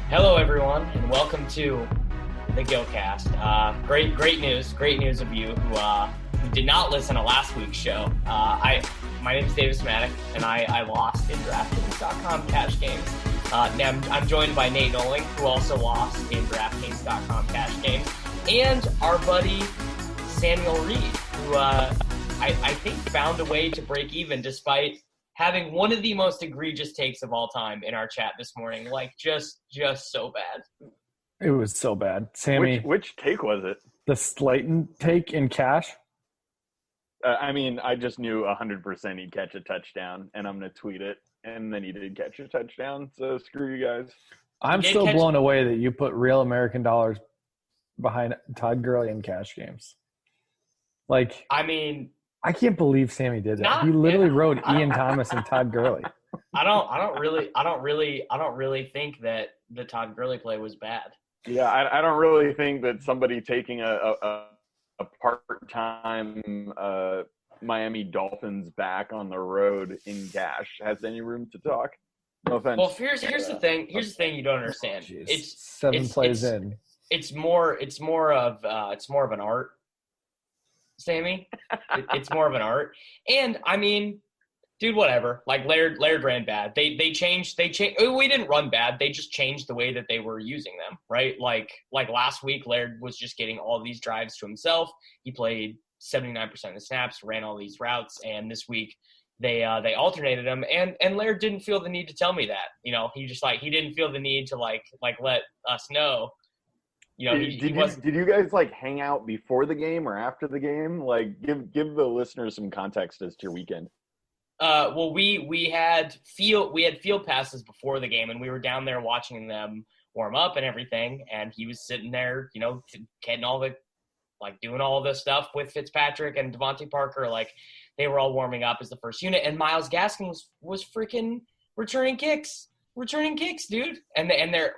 Hello, everyone, and welcome to the Gillcast. Great news of you who did not listen to last week's show. My name is Davis Maddock, and I lost in DraftKings.com cash games. Now I'm joined by Nate Noling, who also lost in DraftKings.com cash games, and our buddy Samuel Reed, who I think found a way to break even despite having one of the most egregious takes of all time in our chat this morning. Like, just so bad. It was so bad. Sammy. Which take was it? The Slayton take in cash? I just knew 100% he'd catch a touchdown, and I'm going to tweet it. And then he did catch a touchdown, so screw you guys. I'm still blown away that you put real American dollars behind Todd Gurley in cash games. Like, I can't believe Sammy did that. He literally wrote Ian Thomas and Todd Gurley. I don't really think that the Todd Gurley play was bad. Yeah, I don't really think that somebody taking a part-time Miami Dolphins back on the road in cash has any room to talk. No offense. Well, here's the thing. Here's the thing you don't understand. It's seven plays in. It's more of an art. Sammy, it's more of an art, and dude, whatever. Like Laird ran bad. They changed. We didn't run bad. They just changed the way that they were using them, right? Like last week, Laird was just getting all these drives to himself. He played 79% of the snaps, ran all these routes, and this week they alternated them. And Laird didn't feel the need to tell me that. You know, he just he didn't feel the need to like let us know. You know, did you guys hang out before the game or after the game? Like, give the listeners some context as to your weekend. Well, we had field passes before the game, and we were down there watching them warm up and everything. And he was sitting there, you know, getting all the doing all this stuff with Fitzpatrick and Devontae Parker. Like, they were all warming up as the first unit, and Myles Gaskin was freaking returning kicks, dude. And their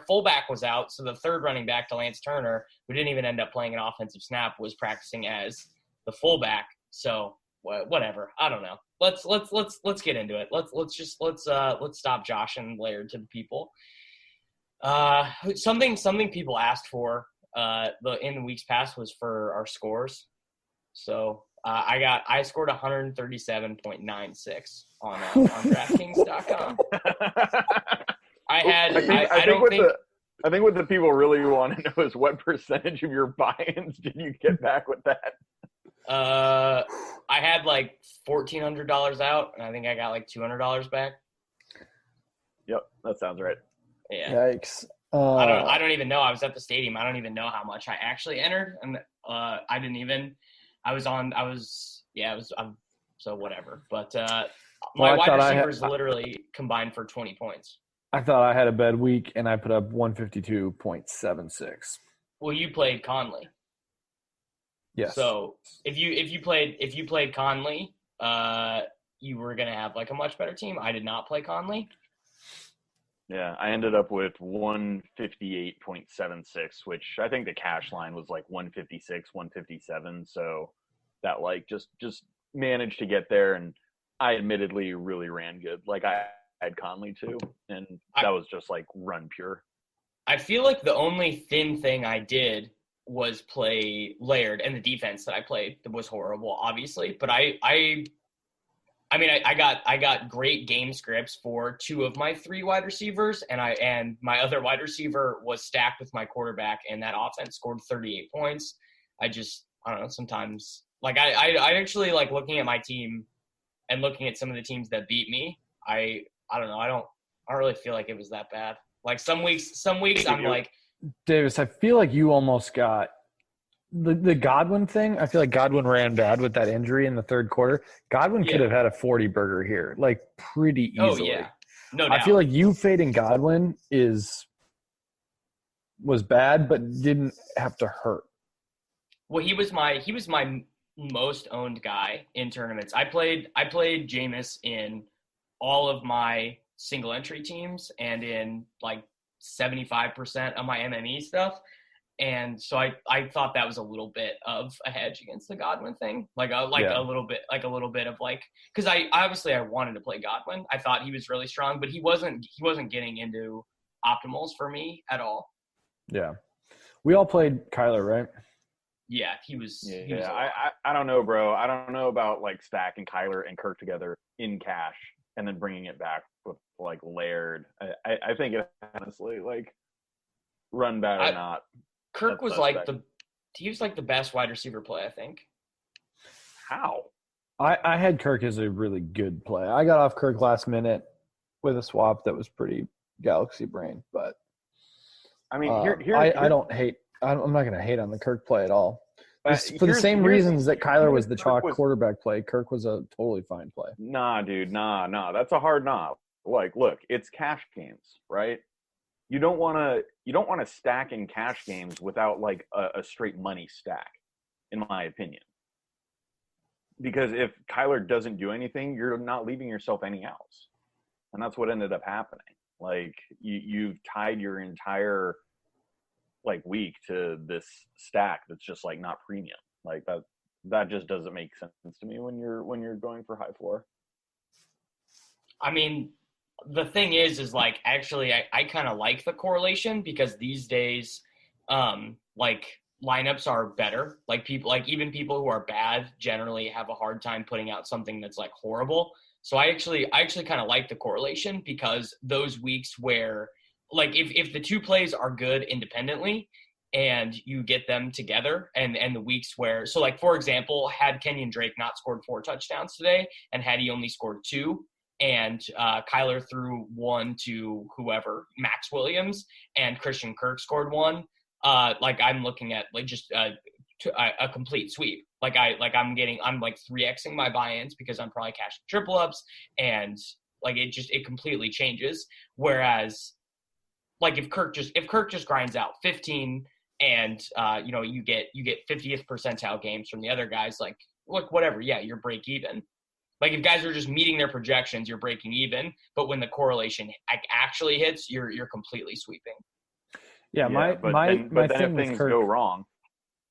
fullback was out, so the third running back, to Lance Turner, who didn't even end up playing an offensive snap, was practicing as the fullback. So whatever. I don't know. Let's get into it. Let's stop joshing Laird to the people. Something people asked for in the weeks past was for our scores. So I scored 137.96 on DraftKings.com. I think what the people really want to know is what percentage of your buy-ins did you get back with that? I had $1,400 out, and I think I got $200 back. Yep, that sounds right. Yeah. Yikes. I don't even know. I was at the stadium. I don't even know how much I actually entered, and so whatever. But my wide receivers literally combined for 20 points. I thought I had a bad week, and I put up 152.76. Well, you played Conley. Yes. So if you played Conley, you were gonna have a much better team. I did not play Conley. Yeah, I ended up with 158.76, which I think the cash line was 156, 157. So that just managed to get there, and I admittedly really ran good. I had Conley too, and that was just run pure. I feel like the only thin thing I did was play Laird, and the defense that I played was horrible, obviously. But I got great game scripts for two of my three wide receivers, and my other wide receiver was stacked with my quarterback, and that offense scored 38 points. I don't know, sometimes I actually looking at my team and looking at some of the teams that beat me. I don't know. I don't really feel like it was that bad. Some weeks I'm Davis, I feel like you almost got the Godwin thing. I feel like Godwin ran bad with that injury in the third quarter. Godwin could have had a 40 burger here, pretty easily. Oh yeah, no doubt. I feel like you fading Godwin was bad, but didn't have to hurt. Well, he was my most owned guy in tournaments. I played Jameis in all of my single entry teams and in 75% of my MME stuff. And so I thought that was a little bit of a hedge against the Godwin thing, a little bit of because I obviously I wanted to play Godwin. I thought he was really strong, but he wasn't getting into optimals for me at all. Yeah, we all played Kyler, right? Yeah, he was. I don't know, bro. I don't know about stacking Kyler and Kirk together in cash and then bringing it back with Laird. I think it honestly run bad or not. Kirk was he was the best wide receiver play, I think. How? I had Kirk as a really good play. I got off Kirk last minute with a swap that was pretty galaxy brain, but I mean, I don't hate. I'm not going to hate on the Kirk play at all. For the same reasons that Kyler was the chalk quarterback play, Kirk was a totally fine play. Nah, dude, nah. That's a hard nah. Look, it's cash games, right? You don't want to stack in cash games without a straight money stack, in my opinion. Because if Kyler doesn't do anything, you're not leaving yourself any outs, and that's what ended up happening. You've tied your entire week to this stack that's just not premium. That just doesn't make sense to me when you're going for high floor. I mean, the thing is actually I kind of like the correlation because these days lineups are better. Even people who are bad generally have a hard time putting out something that's horrible. So I actually kind of like the correlation because those weeks where if the two plays are good independently and you get them together and the weeks where, for example, had Kenyon Drake not scored 4 touchdowns today and had he only scored 2 and Kyler threw 1 to whoever, Max Williams, and Christian Kirk scored 1, I'm looking at just a complete sweep. I'm 3xing my buy-ins because I'm probably cashing triple ups and it completely changes. Whereas if Kirk just grinds out 15 and you get 50th percentile games from the other guys, whatever, yeah, you're break even. If guys are just meeting their projections, you're breaking even. But when the correlation actually hits, you're completely sweeping. Yeah, but then if things go wrong,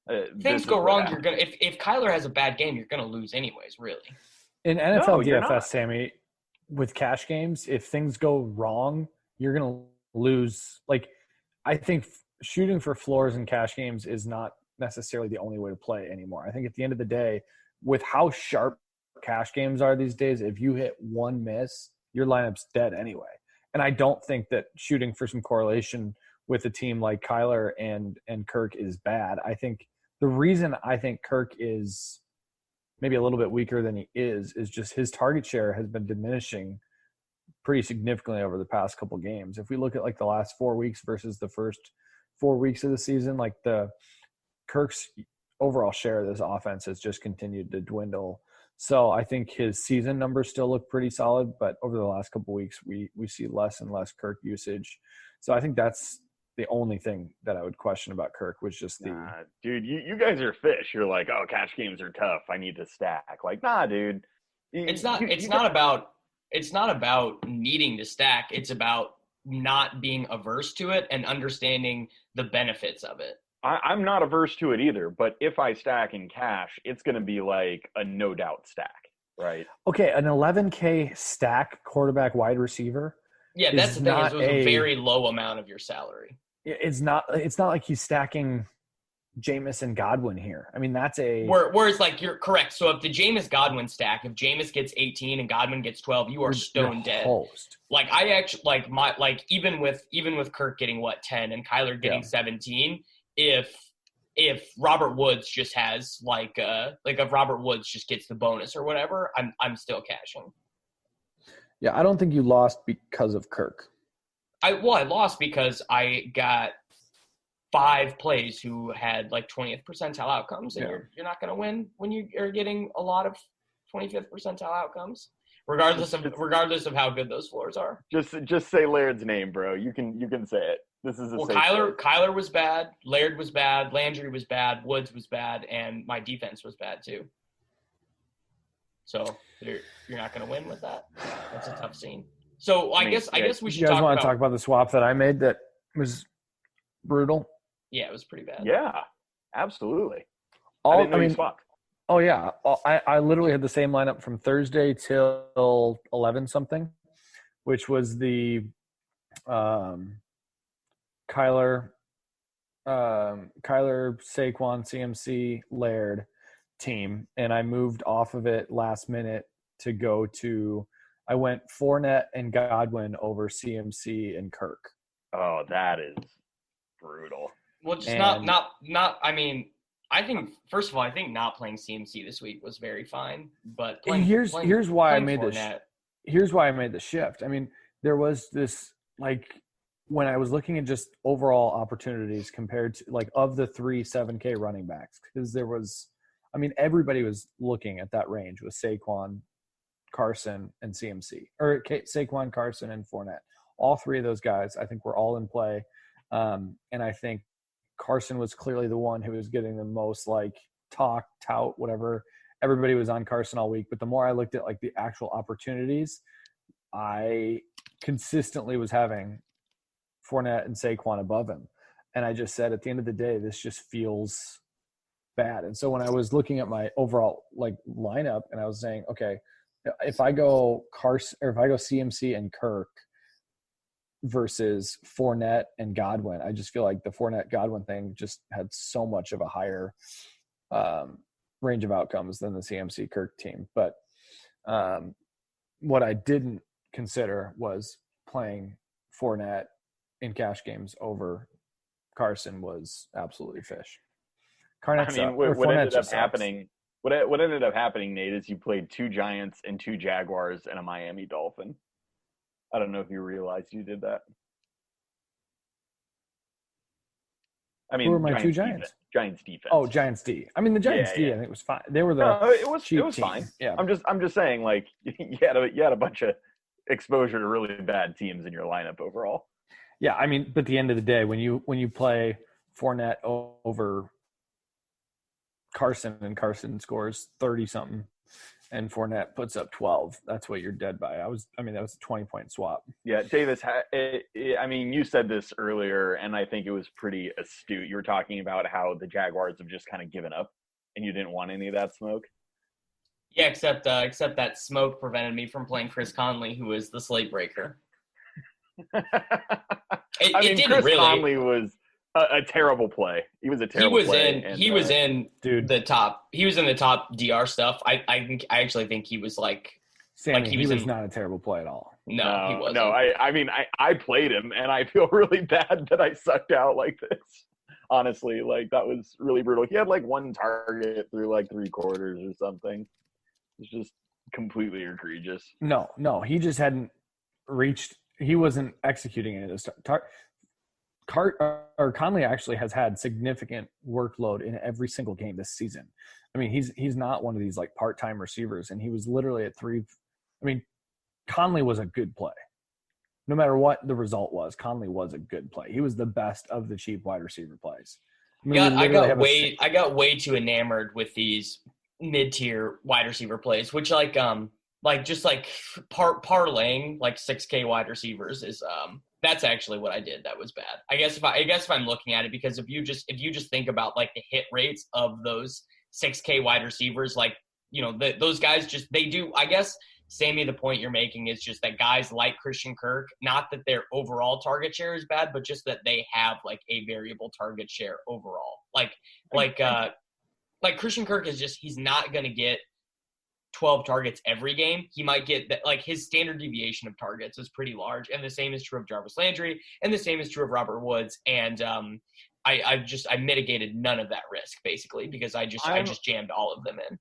you're gonna if Kyler has a bad game, you're gonna lose anyways. Really. In NFL DFS, Sammy, with cash games, if things go wrong, you're gonna lose. I think shooting for floors in cash games is not necessarily the only way to play anymore. I think at the end of the day, with how sharp cash games are these days, if you hit one miss, your lineup's dead anyway. And I don't think that shooting for some correlation with a team like Kyler and Kirk is bad. I think the reason I think Kirk is maybe a little bit weaker than he is just his target share has been diminishing pretty significantly over the past couple games. If we look at the last 4 weeks versus the first 4 weeks of the season, the Kirk's overall share of this offense has just continued to dwindle. So I think his season numbers still look pretty solid, but over the last couple of weeks, we see less and less Kirk usage. So I think that's the only thing that I would question about Kirk was just dude, you guys are fish. You're oh, cash games are tough. I need to stack. Nah, dude. It's not about needing to stack. It's about not being averse to it and understanding the benefits of it. I'm not averse to it either, but if I stack in cash, it's going to be a no doubt stack, right? Okay, an 11K stack quarterback wide receiver. Yeah, that's the thing. It was a very low amount of your salary. It's not like he's stacking Jameis and Godwin here. I mean, that's whereas you're correct. So if the Jameis Godwin stack, if Jameis gets 18 and Godwin gets 12, you are stone dead. Hosed. I actually even with Kirk getting 10 and Kyler getting 17. If Robert Woods just has if Robert Woods just gets the bonus or whatever, I'm still cashing. Yeah, I don't think you lost because of Kirk. I lost because I got 5 plays who had 20th percentile outcomes, and you're not going to win when you are getting a lot of 25th percentile outcomes, regardless of how good those floors are. Just say Laird's name, bro. You can say it. This is Kyler was bad, Laird was bad, Landry was bad, Woods was bad, and my defense was bad too. So you're not going to win with that. That's a tough scene. So I guess we should. You guys want to talk about the swap that I made that was brutal? Yeah, it was pretty bad. Yeah, absolutely. I didn't know you swapped. Oh, yeah. I literally had the same lineup from Thursday till 11 something, which was the Kyler, Saquon, CMC, Laird team. And I moved off of it last minute to go to – I went Fournette and Godwin over CMC and Kirk. Oh, that is brutal. Well, just not – I mean – I think, first of all, not playing CMC this week was very fine. But here's why I made the shift. I mean, there was this, like, when I was looking at just overall opportunities compared to, like, of the 3 7K running backs, because there was, I mean, everybody was looking at that range with Saquon, Carson, and CMC. Or Saquon, Carson, and Fournette. All three of those guys, I think, were all in play. And I think Carson was clearly the one who was getting the most like tout, whatever. Everybody was on Carson all week. But the more I looked at like the actual opportunities, I consistently was having Fournette and Saquon above him. And I just said, at the end of the day, this just feels bad. And so when I was looking at my overall like lineup and I was saying, okay, if I go Carson or if I go CMC and Kirk versus Fournette and Godwin, I just feel like the Fournette Godwin thing just had so much of a higher range of outcomes than the CMC Kirk team. But what I didn't consider was playing Fournette in cash games over Carson was absolutely fish. What ended up happening, Nate, is you played 2 Giants and 2 Jaguars and a Miami Dolphin. I don't know if you realized you did that. I mean, who were my Giants 2 Giants? Giants defense. Oh, Giants D. I mean, the Giants D, I think it was fine. They were it was team. Fine. Yeah. I'm just saying, like, you had a bunch of exposure to really bad teams in your lineup overall. Yeah, I mean, but at the end of the day, when you play Fournette over Carson and Carson scores 30 something and Fournette puts up 12, that's what you're dead by. That was a 20-point swap. Yeah, Davis, I mean, you said this earlier, and I think it was pretty astute. You were talking about how the Jaguars have just kind of given up, and you didn't want any of that smoke. Yeah, except that smoke prevented me from playing Chris Conley, who was the slate breaker. Chris Conley was a terrible play. He was a terrible play. He was in the top DR stuff. I actually think he was like Sammy, like he was not a terrible play at all. No, he wasn't. No, I played him, and I feel really bad that I sucked out like this. Honestly, like that was really brutal. He had like 1 target through like 3 quarters or something. It's just completely egregious. No, he just hadn't reached. He wasn't executing it at the start. Conley actually has had significant workload in every single game this season. I mean, he's not one of these like part-time receivers, and he was literally at 3. I mean, Conley was a good play. No matter what the result was, Conley was a good play. He was the best of the cheap wide receiver plays. I mean, I got way too enamored with these mid-tier wide receiver plays, which parlaying like 6K wide receivers is that's actually what I did. That was bad. I guess if I'm looking at it, because if you just think about like the hit rates of those 6K wide receivers, like, you know, those guys they do, I guess, Sammy, the point you're making is just that guys like Christian Kirk, not that their overall target share is bad, but just that they have like a variable target share overall. Like Christian Kirk he's not going to get 12 targets every game. He might get that, like his standard deviation of targets is pretty large. And the same is true of Jarvis Landry, and the same is true of Robert Woods. And I mitigated none of that risk basically because I just jammed all of them in.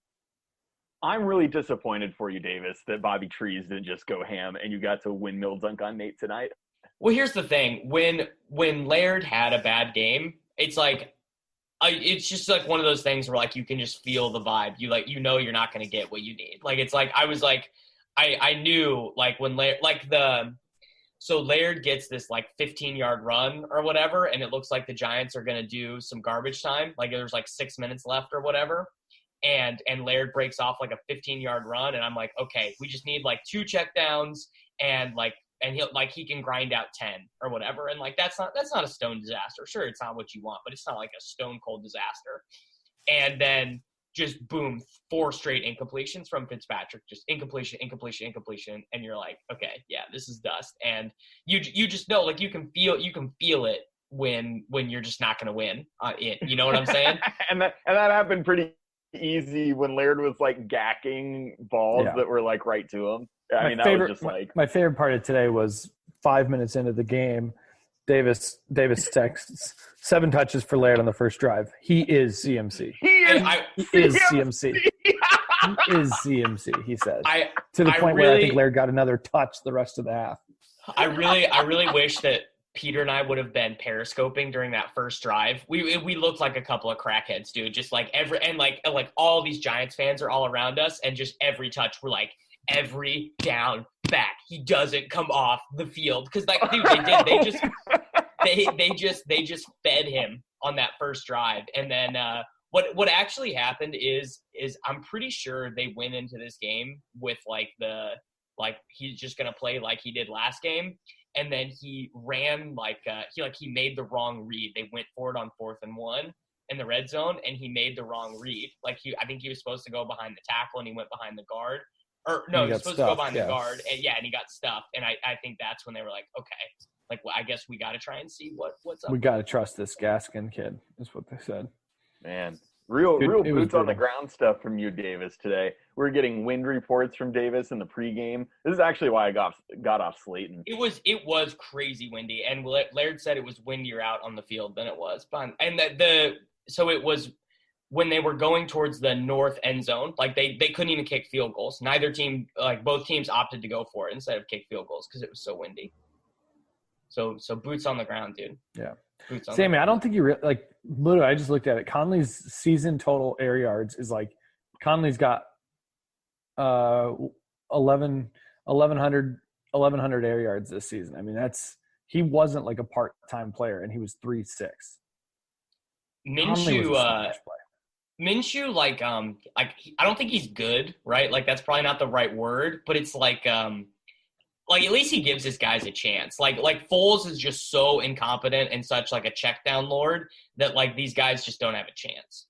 I'm really disappointed for you, Davis, that Bobby Trees didn't just go ham and you got to windmill dunk on Nate tonight. Well, here's the thing. When Laird had a bad game, it's like it's just like one of those things where like you can just feel the vibe. You know you're not going to get what you need. Like it's like I knew like when Laird gets this like 15-yard run or whatever, and it looks like the Giants are going to do some garbage time. Like there's like 6 minutes left or whatever. And Laird breaks off like a 15-yard run, and I'm like, okay, we just need like 2 checkdowns and like and he can grind out 10 or whatever. And like, that's not a stone disaster. Sure, it's not what you want, but it's not like a stone cold disaster. And then just boom, 4 straight incompletions from Fitzpatrick, just incompletion. And you're like, okay, yeah, this is dust. And you just know, like, you can feel it when you're just not going to win. You know what I'm saying? and that happened pretty easy when Laird was like gacking balls that were like right to him. My favorite part of today was 5 minutes into the game, Davis texts 7 touches for Laird on the first drive. He is CMC. He is CMC. He is CMC, he says. To the point where I think Laird got another touch the rest of the half. I really wish that Peter and I would have been periscoping during that first drive. We looked like a couple of crackheads, dude. Just like like all these Giants fans are all around us, and just every touch we're like, every down back, he doesn't come off the field, because like, dude, they just fed him on that first drive. And then what actually happened is I'm pretty sure they went into this game with he's just gonna play like he did last game. And then he ran he made the wrong read. They went for it on 4th and 1 in the red zone, and he made the wrong read. I think he was supposed to go behind the tackle, and he went behind the guard. Or no, he was supposed to go behind the guard, and he got stuffed. And I think that's when they were like, okay, I guess we got to try and see what's up. We got to trust this Gaskin kid, is what they said. Man, real boots on the ground stuff from you, Davis, today. We're getting wind reports from Davis in the pregame. This is actually why I got off Slayton. It was crazy windy, and Laird said it was windier out on the field than it was. And so it was when they were going towards the north end zone, like they couldn't even kick field goals. Neither team, like both teams, opted to go for it instead of kick field goals because it was so windy. So boots on the ground, dude. Yeah. Sammy, I don't think you literally, I just looked at it. Conley's season total air yards is like, Conley's got 1,100 air yards this season. I mean, he wasn't like a part-time player, and he was 3.6. Minshew, I don't think he's good, right? Like, that's probably not the right word, but it's like at least he gives his guys a chance. Like Foles is just so incompetent and such like a check down lord that like these guys just don't have a chance.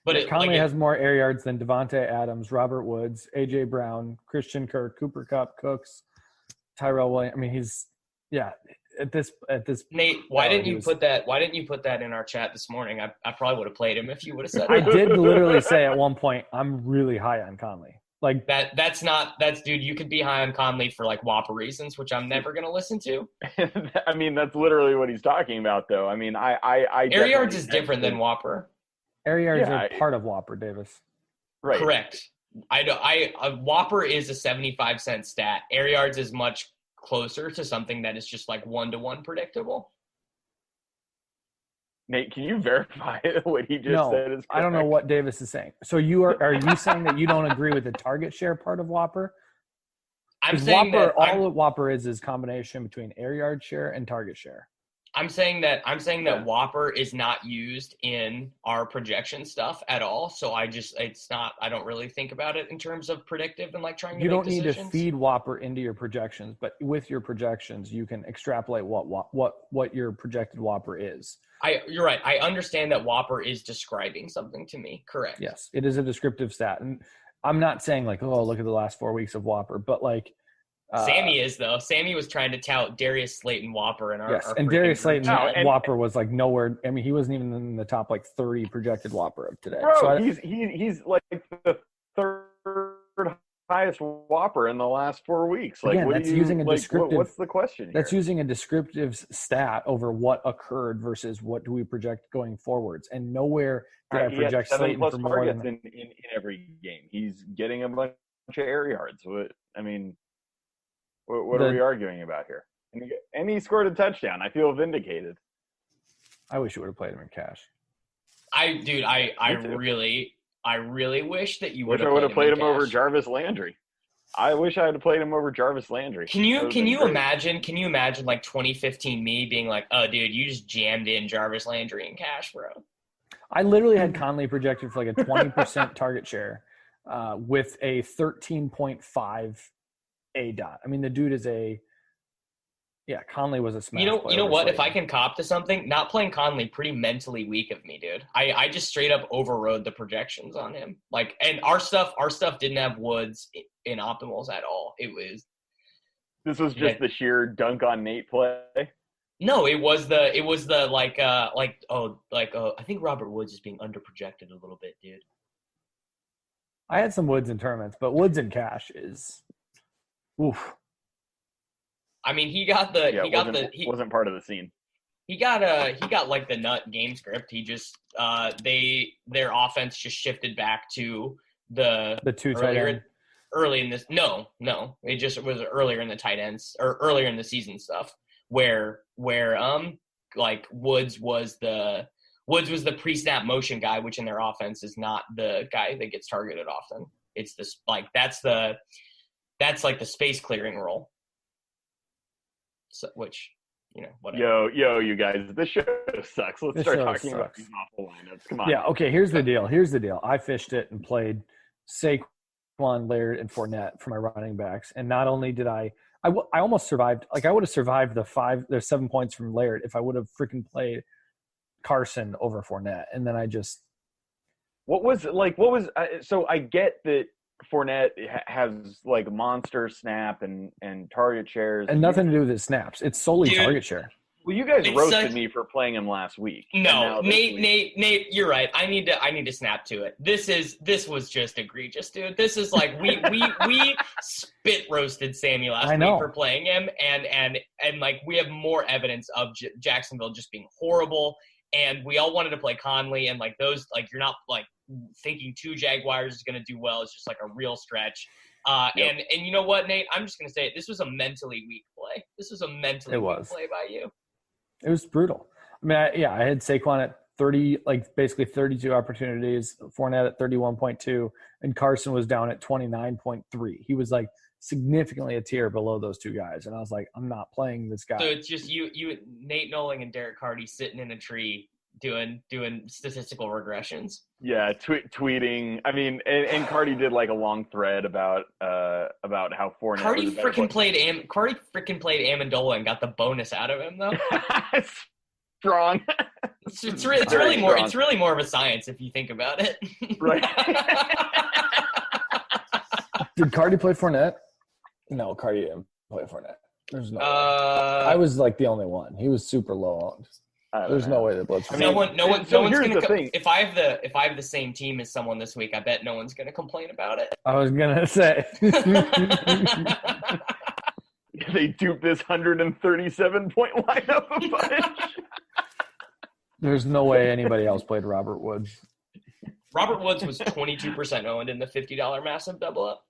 But Conley has more air yards than Devontae Adams, Robert Woods, AJ Brown, Christian Kirk, Cooper Kupp, Cooks, Tyrell Williams. I mean, he's at this. Nate, why didn't you put that in our chat this morning? I probably would have played him if you would have said I did literally say at one point, I'm really high on Conley. Like dude, you could be high on Conley for like Whopper reasons, which I'm never going to listen to. I mean, that's literally what he's talking about, though. I mean, I air yards is different than Whopper. Air yards are part of Whopper, Davis. Right. Correct. Whopper is a 75-cent stat. Air yards is much closer to something that is just like 1-to-1 predictable. Nate, can you verify what he just said is correct? I don't know what Davis is saying. So are you saying that you don't agree with the target share part of Whopper? I'm saying Whopper, all Whopper is combination between air yard share and target share. I'm saying that Whopper is not used in our projection stuff at all. So I don't really think about it in terms of predictive and like trying to make decisions. You don't need to feed Whopper into your projections, but with your projections, you can extrapolate what your projected Whopper is. You're right. I understand that Whopper is describing something to me. Correct. Yes, it is a descriptive stat. And I'm not saying like, oh, look at the last 4 weeks of Whopper, but like, Sammy is, though. Sammy was trying to tout Darius Slayton Whopper in our and Darius Slayton Whopper was like nowhere. I mean, he wasn't even in the top like 30 projected Whopper of today. Bro, so he's like the third highest Whopper in the last 4 weeks. Like, again, that's using a descriptive. What's the question here? That's using a descriptive stat over what occurred versus what do we project going forwards. And nowhere did I project Slayton for more than in every game. He's getting a bunch of air yards. What are we arguing about here? And he scored a touchdown. I feel vindicated. I wish you would have played him in cash. I really wish that you would have played him over Jarvis Landry. I wish I had played him over Jarvis Landry. Can you imagine like 2015 me being like, oh dude, you just jammed in Jarvis Landry in cash, bro? I literally had Conley projected for like a 20% target share with a 13.5 A dot. I mean, the dude is a Yeah, Conley was a smash. You know what? If I can cop to something, not playing Conley pretty mentally weak of me, dude. I just straight up overrode the projections on him. Like, and our stuff didn't have Woods in optimals at all. This was just the sheer dunk on Nate play. No, it was the I think Robert Woods is being underprojected a little bit, dude. I had some Woods in tournaments, but Woods in cash is oof. I mean, he wasn't part of the scene. He got like the nut game script. He just their offense just shifted back to the two tight end. Early in this. No, it just was earlier in the tight ends or earlier in the season stuff where like Woods was the pre-snap motion guy, which in their offense is not the guy that gets targeted often. It's this like that's like the space clearing role. So, which, whatever. Yo, you guys, this show sucks. Let's start talking about these awful lineups. Come on. Yeah, okay, here's the deal. I fished it and played Saquon, Laird, and Fournette for my running backs. And not only did I almost survived. Like, I would have survived the 7 points from Laird if I would have freaking played Carson over Fournette. And then I just – so I get that Fournette has like monster snap and target shares. And nothing to do with his snaps. It's solely target share. Well, you guys roasted me for playing him last week. No, Nate, you're right. I need to snap to it. This was just egregious, dude. This is like we spit roasted Sammy last week for playing him, and like we have more evidence of Jacksonville just being horrible, and we all wanted to play Conley, and like those, like you're not like thinking 2 Jaguars is going to do well. It's just like a real stretch. And you know what, Nate? I'm just going to say it. This was a mentally weak play. This was a mentally weak play by you. It was brutal. I mean, I had Saquon at 30, like basically 32 opportunities, Fournette at 31.2, and Carson was down at 29.3. He was like significantly a tier below those two guys. And I was like, I'm not playing this guy. So it's just you, Nate Noling and Derek Carty sitting in a tree doing statistical regressions. Yeah, tweeting. I mean, and Carty did like a long thread about how Fournette. Carty freaking played Amendola and got the bonus out of him though. Strong. It's really more of a science if you think about it. Right. Did Carty play Fournette? No, Carty didn't play Fournette. There's no way. I was like the only one. He was super low owned. There's no way that Blitz. No one's gonna. If I have the same team as someone this week, I bet no one's gonna complain about it. I was gonna say. They duped this 137-point lineup a bunch. There's no way anybody else played Robert Woods. Robert Woods was 22% owned in the $50 massive double up.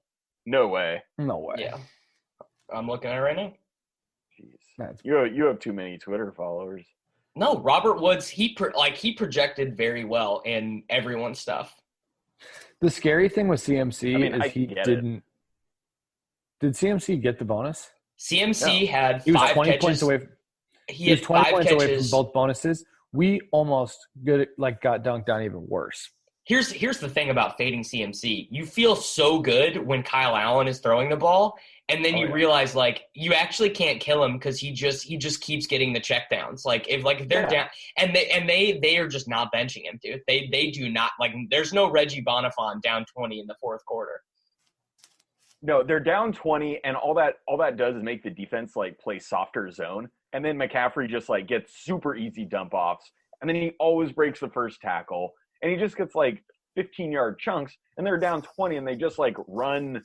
No way. Yeah, I'm looking at it right now. Jeez, you have too many Twitter followers. No, Robert Woods, he projected very well in everyone's stuff. The scary thing with CMC is he didn't. Did CMC get the bonus? CMC had 5 he was 20 catches. Points away. He was 20 points away from both bonuses. We almost got dunked on even worse. Here's the thing about fading CMC. You feel so good when Kyle Allen is throwing the ball, and then you realize like you actually can't kill him because he just keeps getting the checkdowns. Like if they're down and they are just not benching him, dude. They do not like. There's no Reggie Bonifant down 20 in the fourth quarter. No, they're down 20, and all that does is make the defense like play softer zone, and then McCaffrey just like gets super easy dump offs, and then he always breaks the first tackle. And he just gets like 15-yard chunks, and they're down 20, and they just like run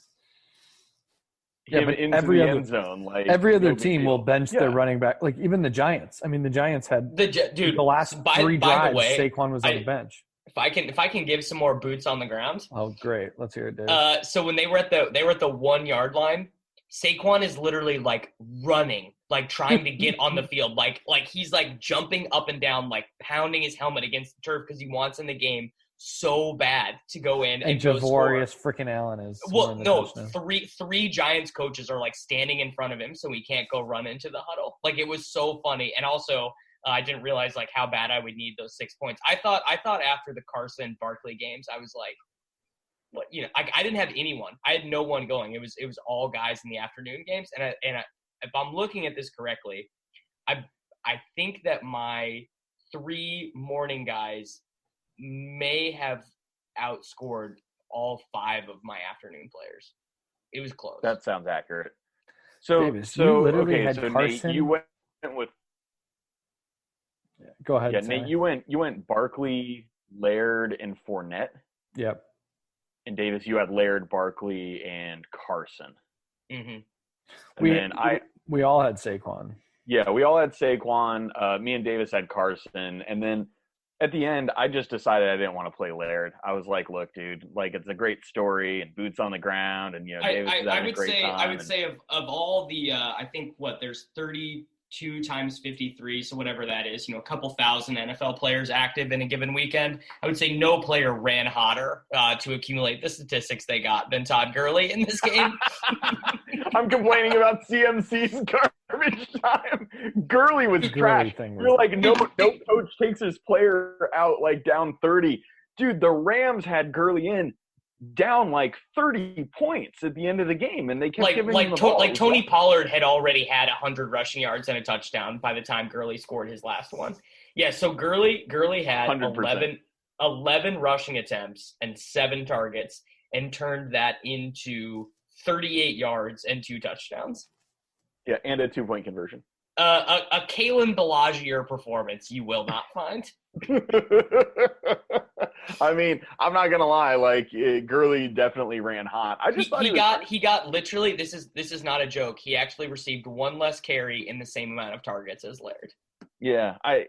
him into the end zone. Like every other team will bench their running back. Like even the Giants. I mean, the Giants had the last 3 drives. Saquon was on the bench. If I can give some more boots on the ground. Oh, great! Let's hear it, Dave. So when they were at the 1 yard line, Saquon is literally like running, like trying to get on the field, like he's like jumping up and down, like pounding his helmet against the turf because he wants in the game so bad to go in and Javorius freaking Allen is. Well, no, three Giants coaches are like standing in front of him so he can't go run into the huddle. Like it was so funny, and also I didn't realize like how bad I would need those 6 points. I thought after the Carson Barkley games, I was like. What I didn't have anyone. I had no one going. It was all guys in the afternoon games, and if I'm looking at this correctly, I think that my 3 morning guys may have outscored all 5 of my afternoon players. It was close. That sounds accurate. So, Davis, you literally had so Carson. Nate, you went with. Go ahead. Yeah, Sammy. Nate, you went Barkley, Laird, and Fournette. Yep. And Davis, you had Laird, Barkley, and Carson. Mm-hmm. We all had Saquon. Yeah, we all had Saquon. Me and Davis had Carson, and then at the end, I just decided I didn't want to play Laird. I was like, "Look, dude, like it's a great story and boots on the ground, and Davis is having a great time." I would say of all the, I think there's 32 times 53, so whatever that is, a couple thousand NFL players active in a given weekend. I would say no player ran hotter to accumulate the statistics they got than Todd Gurley in this game. I'm complaining about CMC's garbage time. Gurley was trash. You're like, no coach takes his player out like down 30. Dude, the Rams had Gurley in down like 30 points at the end of the game, and they kept giving him the ball. Like Tony Pollard had already had 100 rushing yards and a touchdown by the time Gurley scored his last one. Yeah, so Gurley had 11 rushing attempts and 7 targets and turned that into 38 yards and 2 touchdowns. Yeah, and a 2-point conversion. A Kalen Balagier performance you will not find. I mean, I'm not gonna lie. Like Gurley definitely ran hot. I just thought he got literally. This is not a joke. He actually received 1 less carry in the same amount of targets as Laird. Yeah, I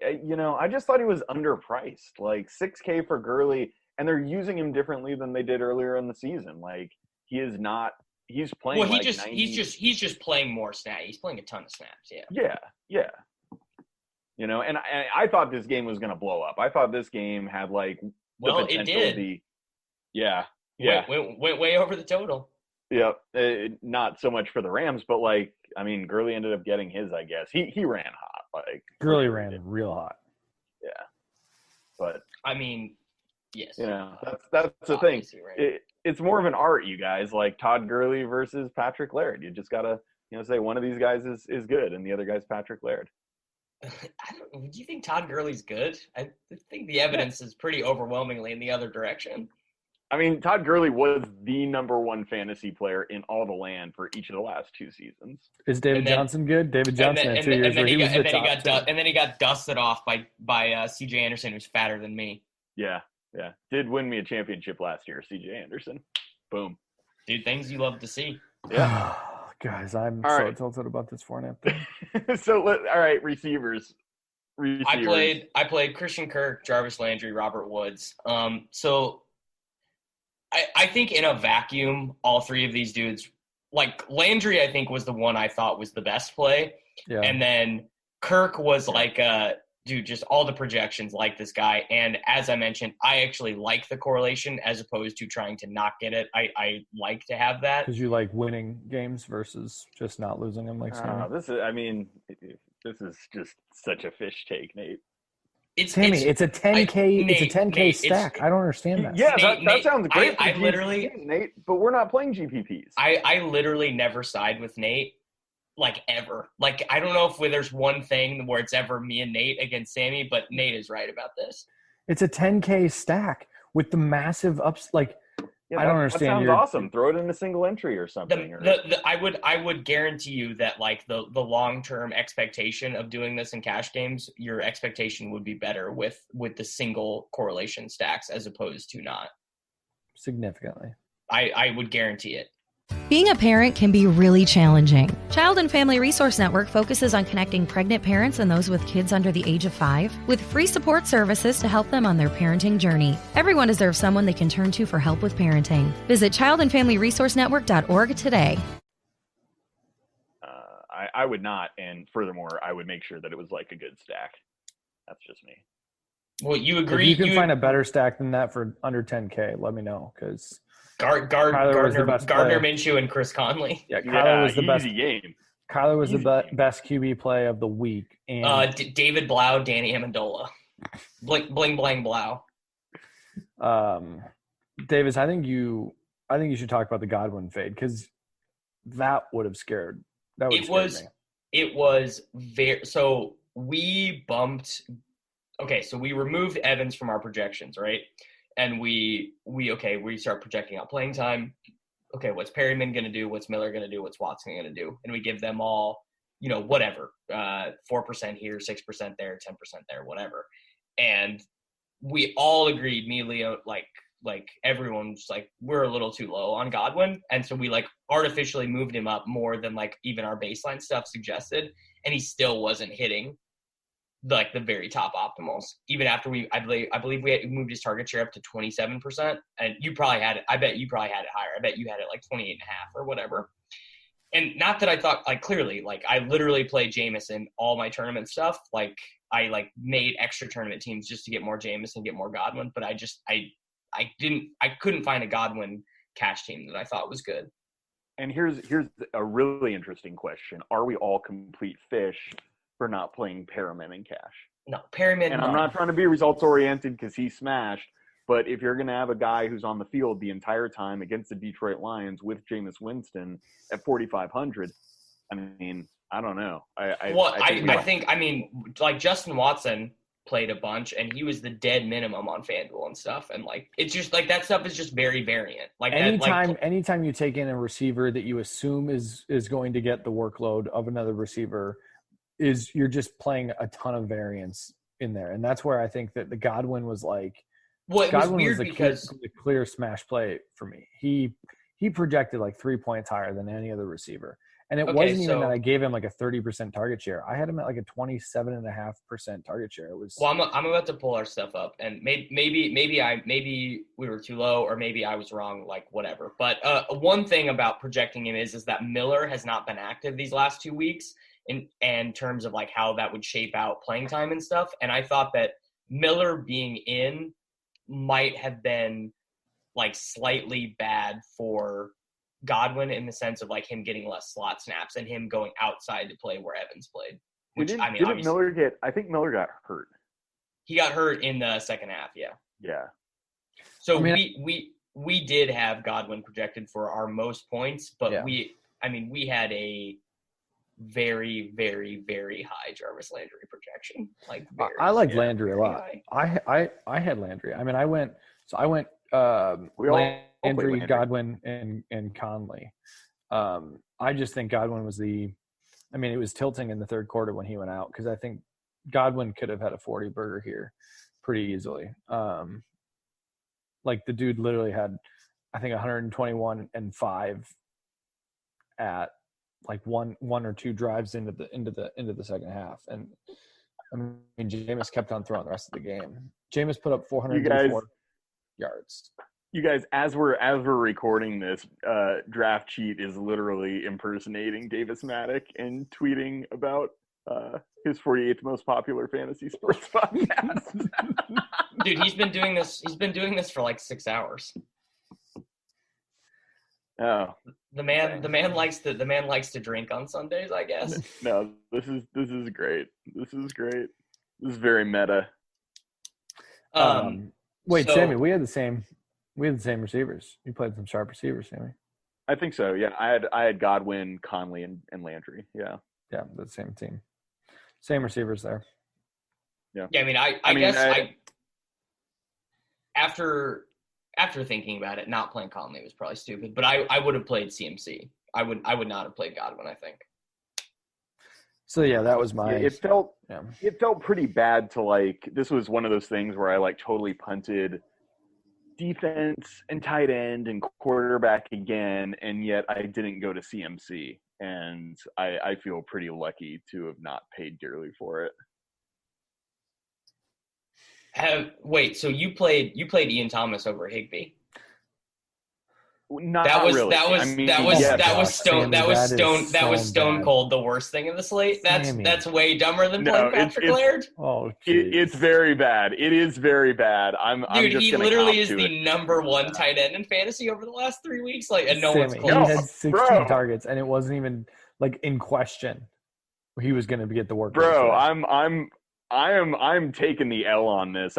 just thought he was underpriced. Like $6K for Gurley, and they're using him differently than they did earlier in the season. Like he is not. He's playing. Well, he's just playing more snaps. He's playing a ton of snaps. Yeah. Yeah. And I thought this game was going to blow up. I thought this game had like the potential it did. To be. Yeah. Went way over the total. Yep. Not so much for the Rams, but like I mean, Gurley ended up getting his. I guess he ran hot. Like Gurley ran real hot. Yeah. But I mean, yes. That's the thing. Right. It's more of an art, you guys, like Todd Gurley versus Patrick Laird. You just got to, say one of these guys is good and the other guy's Patrick Laird. Do you think Todd Gurley's good? I think the evidence is pretty overwhelmingly in the other direction. I mean, Todd Gurley was the number 1 fantasy player in all the land for each of the last 2 seasons. Is David Johnson good? David Johnson had 2 years where he was the top. And then he got dusted off by CJ Anderson, who's fatter than me. Yeah. Did win me a championship last year, CJ Anderson. Boom. Dude, things you love to see. Yeah. Guys, I'm tilted about this Fournette thing. So, all right, receivers. I played Christian Kirk, Jarvis Landry, Robert Woods. So I think in a vacuum, all 3 of these dudes, like Landry, I think was the one I thought was the best play. Yeah. And then Kirk was like dude, just all the projections like this guy. And as I mentioned, I actually like the correlation as opposed to trying to not get it. I like to have that. Because you like winning games versus just not losing them like Sammy. This is just such a fish take, Nate. It's a 10K stack. I don't understand that. Yeah, that sounds great. I literally, Nate, but we're not playing GPPs. I literally never side with Nate. Like ever. Like I don't know if there's one thing where it's ever me and Nate against Sammy, but Nate is right about this. It's a 10K stack with the massive ups. Like I don't understand. That sounds awesome. Throw it in a single entry or something. I would guarantee you that like the long term expectation of doing this in cash games, your expectation would be better with the single correlation stacks as opposed to not. Significantly. I would guarantee it. Being a parent can be really challenging. Child and Family Resource Network focuses on connecting pregnant parents and those with kids under the age of 5 with free support services to help them on their parenting journey. Everyone deserves someone they can turn to for help with parenting. Visit childandfamilyresourcenetwork.org today. I would not, and furthermore, I would make sure that it was like a good stack. That's just me. Well, you agree? If you can find a better stack than that for under 10K, let me know, because Gardner Minshew and Chris Conley. Yeah, Kyler was the best game. Kyler was the best QB play of the week. And David Blau, Danny Amendola, bling bling Blau. Davis, I think you should talk about the Godwin fade because that would have scared. That would it was very – so we bumped – okay, so we removed Evans from our projections, right? And we start projecting out playing time. Okay, what's Perryman going to do? What's Miller going to do? What's Watson going to do? And we give them all, whatever, 4% here, 6% there, 10% there, whatever. And we all agreed, me, Leo, like everyone was like, we're a little too low on Godwin. And so we like artificially moved him up more than like even our baseline stuff suggested. And he still wasn't hitting like the very top optimals. Even after I believe we moved his target share up to 27%. And you probably had it. I bet you probably had it higher. I bet you had it like 28.5 or whatever. And not that I thought like clearly, like I literally played Jameson all my tournament stuff. Like I like made extra tournament teams just to get more Jameson, get more Godwin. But I couldn't find a Godwin cash team that I thought was good. And here's a really interesting question. Are we all complete fish for not playing Perriman in cash? No, Perriman. And I'm not trying to be results oriented because he smashed, but if you're going to have a guy who's on the field the entire time against the Detroit Lions with Jameis Winston at 4,500, I mean, I don't know. I think like Justin Watson played a bunch and he was the dead minimum on FanDuel and stuff, and like it's just like that stuff is just very variant. Like anytime you take in a receiver that you assume is going to get the workload of another receiver, you're just playing a ton of variance in there. And that's where I think that the Godwin was like Godwin was the clear smash play for me. He projected like 3 points higher than any other receiver. And it wasn't even that I gave him like a 30% target share. I had him at like a 27.5% target share. It was I'm about to pull our stuff up, and maybe we were too low, or maybe I was wrong, like whatever. But one thing about projecting him is that Miller has not been active these last 2 weeks in terms of like how that would shape out playing time and stuff. And I thought that Miller being in might have been like slightly bad for Godwin in the sense of like him getting less slot snaps and him going outside to play where Evans played. Didn't Miller get? I think Miller got hurt. He got hurt in the second half. Yeah. Yeah. So we did have Godwin projected for our most points, but we had a very, very, very high Jarvis Landry projection. Like I like Landry a lot. I had Landry. I mean, I went Landry, Godwin, and Conley. I just think Godwin was it was tilting in the third quarter when he went out, because I think Godwin could have had a 40 burger here pretty easily. Like the dude literally had, I think 121 and 5 at like one or two drives into the second half. And I mean, Jameis kept on throwing the rest of the game. Jameis put up 404 yards. You guys, as we're recording this, Draft Cheat is literally impersonating Davis Maddock and tweeting about his 48th most popular fantasy sports podcast. Dude, he's been doing this for like 6 hours. Oh, the man likes to drink on Sundays, I guess. No, this is great. This is very meta. Sammy, we had the same receivers. You played some sharp receivers, Sammy. I think so. Yeah, I had Godwin, Conley, and Landry. Yeah, the same team, same receivers there. Yeah. I mean, I guess after thinking about it, not playing Conley was probably stupid. But I would have played CMC. I would not have played Godwin, I think. So yeah, that was my. It felt pretty bad to like. This was one of those things where I like totally punted defense and tight end and quarterback again, and yet I didn't go to CMC, and I feel pretty lucky to have not paid dearly for it. So you played Ian Thomas over Higbee? That was stone cold the worst thing in the slate. That's way dumber than playing Patrick Laird. Oh, it's very bad. It is very bad. He literally is the number one tight end in fantasy over the last 3 weeks. Like, and no one's close. He had 16 targets, and it wasn't even like in question. He was going to get the work. Bro, I'm taking the L on this.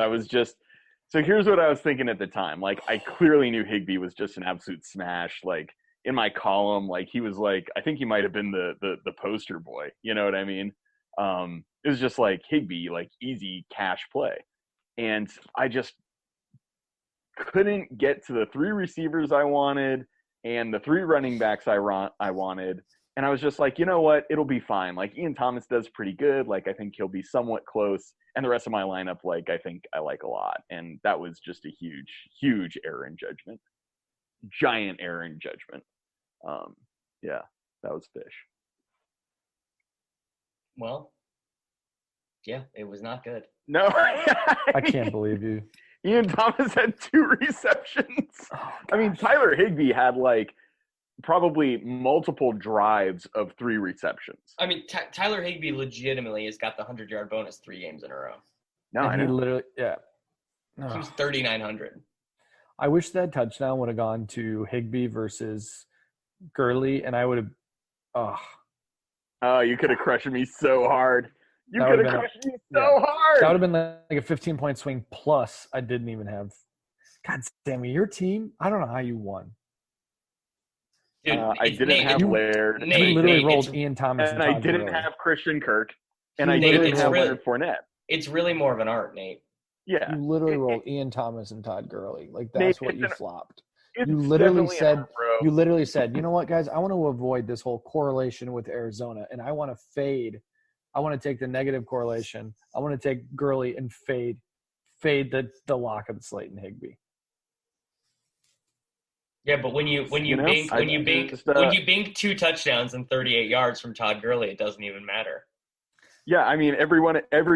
So here's what I was thinking at the time. Like, I clearly knew Higbee was just an absolute smash. Like, in my column, like he was like, I think he might have been the poster boy. You know what I mean? It was just like Higbee, like easy cash play. And I just couldn't get to the 3 receivers I wanted and the 3 running backs I wanted. And I was just like, you know what? It'll be fine. Like Ian Thomas does pretty good. Like I think he'll be somewhat close. And the rest of my lineup, like I think I like a lot. And that was just a huge, huge error in judgment. Giant error in judgment. Yeah, that was fish. Well, yeah, it was not good. No. I can't believe you. Ian Thomas had 2 receptions. Oh, I mean, Tyler Higbee had like probably multiple drives of 3 receptions. I mean, Tyler Higbee legitimately has got the 100-yard bonus 3 games in a row. No, I know. He literally, yeah. He was 3,900. I wish that touchdown would have gone to Higbee versus Gurley, and I would have. Oh, you could have crushed me so hard. You could have crushed me so hard. That would have been like a 15-point swing plus. I didn't even have. God damn it, your team. I don't know how you won. Dude, I didn't have Laird. You literally rolled Ian Thomas, and I didn't have Christian Kirk, and I didn't have Leonard Fournette. It's really more of an art, Nate. Yeah, you literally rolled Ian Thomas and Todd Gurley. Like that's what you flopped. You literally said, you know what, guys? I want to avoid this whole correlation with Arizona, and I want to fade. I want to take the negative correlation. I want to take Gurley and fade the lock of Slayton Higbee. Yeah, but when you bink 2 touchdowns and 38 yards from Todd Gurley, it doesn't even matter. Yeah, I mean every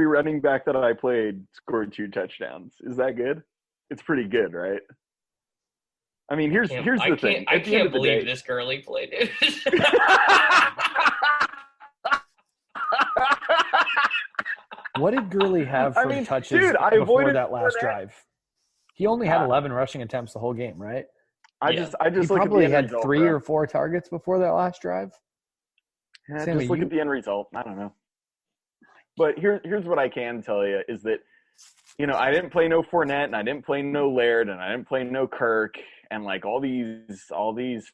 running back that I played scored 2 touchdowns. Is that good? It's pretty good, right? I mean, here's the thing. I can't believe this Gurley played it. What did Gurley have for touches before that last drive? He only had 11 rushing attempts the whole game, right? I just he probably had 3 or 4 targets before that last drive. Yeah, Sammy, just look at the end result. I don't know. But here's what I can tell you is that, you know, I didn't play no Fournette and I didn't play no Laird and I didn't play no Kirk and like all these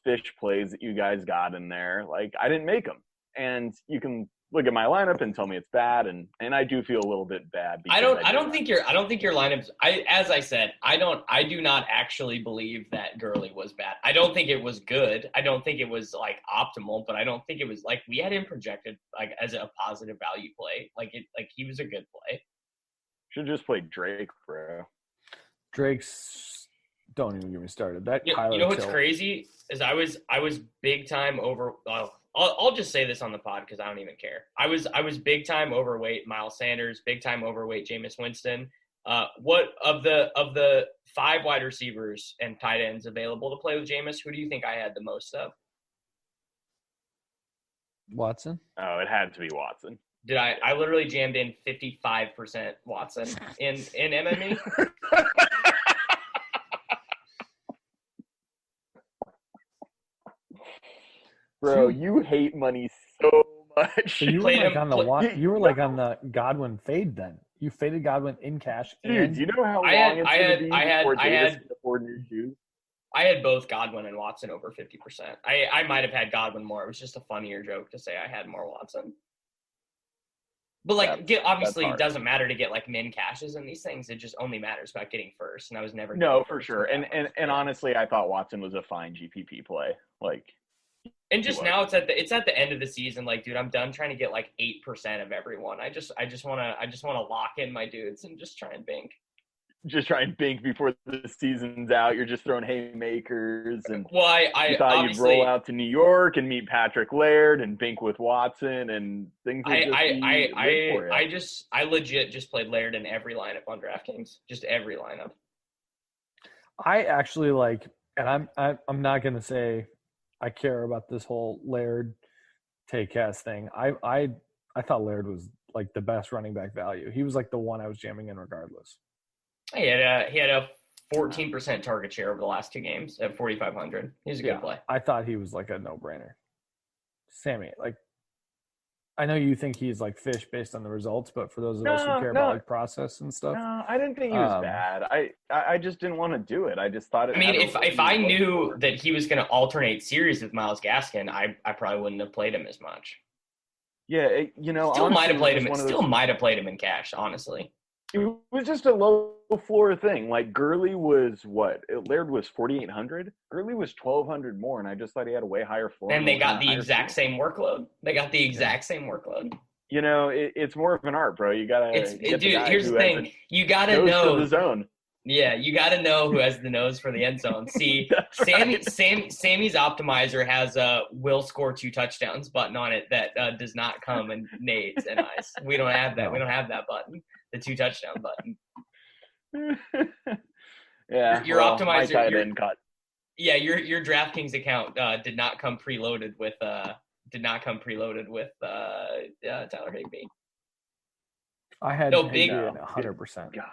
fish plays that you guys got in there, like I didn't make them. And you can look at my lineup and tell me it's bad, and I do feel a little bit bad. I don't think your lineups. As I said, I do not actually believe that Gurley was bad. I don't think it was good. I don't think it was like optimal, but I don't think it was like we had him projected like as a positive value play. Like he was a good play. Should just play Drake, bro. Drake's don't even get me started. That you know what's crazy is I was big time over. I'll just say this on the pod because I don't even care. I was big time overweight Miles Sanders, big time overweight Jameis Winston. What of the 5 wide receivers and tight ends available to play with Jameis, who do you think I had the most of? Watson. Oh, it had to be Watson. Did I literally jammed in 55% Watson in MME? Bro, you hate money so much. So you were like on the Godwin fade then. You faded Godwin in cash. Dude, do you know how long it's going to be before Davis can afford new shoes? I had both Godwin and Watson over 50%. I might have had Godwin more. It was just a funnier joke to say I had more Watson. But obviously it doesn't matter to get like min cashes in these things. It just only matters about getting first. And I was never for sure. And honestly, I thought Watson was a fine GPP play. And just now it's at the end of the season. Like, dude, I'm done trying to get like 8% of everyone. I just want to lock in my dudes and just try and bank. Just try and bank before the season's out. You're just throwing haymakers, and I thought you'd roll out to New York and meet Patrick Laird and bank with Watson and things. I legit just played Laird in every lineup on DraftKings, just every lineup. I actually and I'm not gonna say I care about this whole Laird take cast thing. I thought Laird was like the best running back value. He was like the one I was jamming in regardless. He had a 14% target share over the last 2 games at 4,500. He's a good play. I thought he was like a no-brainer. Sammy, I know you think he's like fish based on the results, but for those of us who care about like process and stuff. No, I didn't think he was bad. I just didn't want to do it. I just thought it. I mean, if I knew that he was going to alternate series with Myles Gaskin, I probably wouldn't have played him as much. Yeah, still might have played him. Still might have played him in cash, honestly. It was just a low floor thing. Like Gurley was what? Laird was 4,800. Gurley was 1,200 more, and I just thought he had a way higher floor. And they got the exact same workload. It's more of an art, bro. You gotta. Dude, here's the thing. You gotta know the zone. Yeah, you gotta know who has the nose for the end zone. See, Sammy's optimizer has a will score 2 touchdowns button on it that does not come in Nate's and I's. We don't have that. We don't have that button. The 2 touchdown button. Yeah, your optimizer. Your DraftKings account did not come preloaded with Tyler Higbee. I had big 100%. God,